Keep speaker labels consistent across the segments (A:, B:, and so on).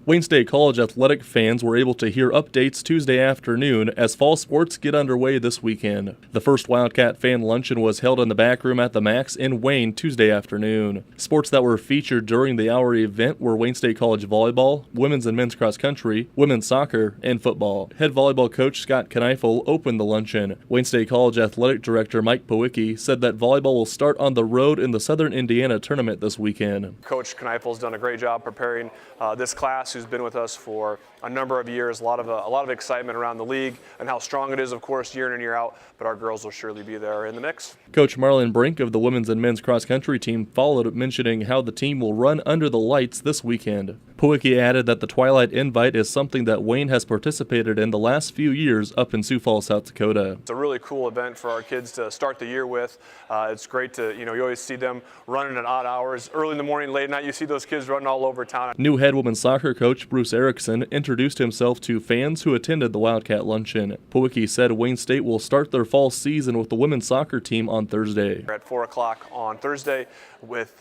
A: Wayne State College athletic fans were able to hear updates Tuesday afternoon as fall sports get underway this weekend. The first Wildcat fan luncheon was held in the back room at the Max in Wayne Tuesday afternoon. Sports that were featured during the hour event were Wayne State College volleyball, women's and men's cross country, women's soccer, and football. Head volleyball coach Scott Kneifel opened the luncheon. Wayne State College athletic director Mike Powicki said that volleyball will start on the road in the Southern Indiana tournament this weekend.
B: Coach Kneifel's done a great job preparing this class who's been with us for a number of years. A lot of excitement around the league and how strong it is, of course, year in and year out, but our girls will surely be there in the mix.
A: Coach Marlon Brink of the women's and men's cross country team followed, mentioning how the team will run under the lights this weekend. Powicki added that the Twilight Invite is something that Wayne has participated in the last few years up in Sioux Falls, South Dakota.
B: It's a really cool event for our kids to start the year with. It's great to, you always see them running at odd hours. Early in the morning, late at night, you see those kids running all over town.
A: New head women's soccer coach Bruce Erickson introduced himself to fans who attended the Wildcat Luncheon. Powicki said Wayne State will start their fall season with the women's soccer team on Thursday.
B: We're at 4 o'clock on Thursday with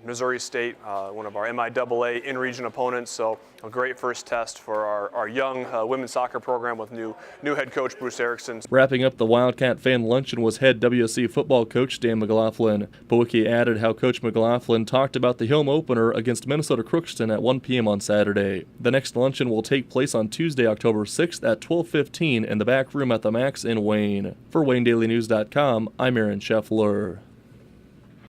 B: Missouri State, one of our MIAA in-region opponents. So a great first test for our young women's soccer program with new head coach Bruce Erickson.
A: Wrapping up the Wildcat fan luncheon was head WSC football coach Dan McLaughlin. Powicki added how Coach McLaughlin talked about the home opener against Minnesota Crookston at 1 p.m. on Saturday. The next luncheon will take place on Tuesday, October 6th at 12:15 in the back room at the Max in Wayne. For WayneDailyNews.com, I'm Aaron Scheffler.